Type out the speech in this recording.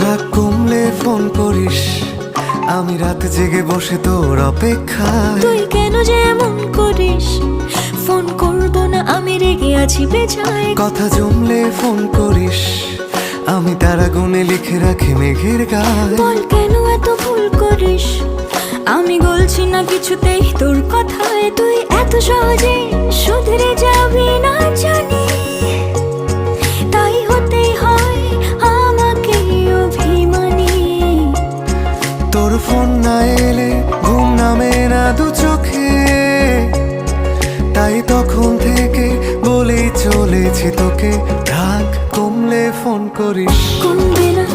রাগ কমলে ফোন করিস, আমি রাত জেগে বসে তোর অপেক্ষায়। তুই কেন যে এমন করিস? ফোন করব না আমি রেগে আছি বেজায়। কথা জমলে ফোন করিস, আমি তারা গুনে লিখে রাখি মেঘের গায়ে। বল কেন এত ভুল করিস? আমি গলছি না কিছুতেই তোর কথায়। তুই এত সহজে শুধরে যাবি না জানি, তাই হতেই হয় আমাকে অভিমানী। তোর ফোন না এলে ঘুম নামে না দু চোখে, তাই তখন থেকে বলেই চলেছি তোকে, রাগ কমলে ফোন করিস। কমবে না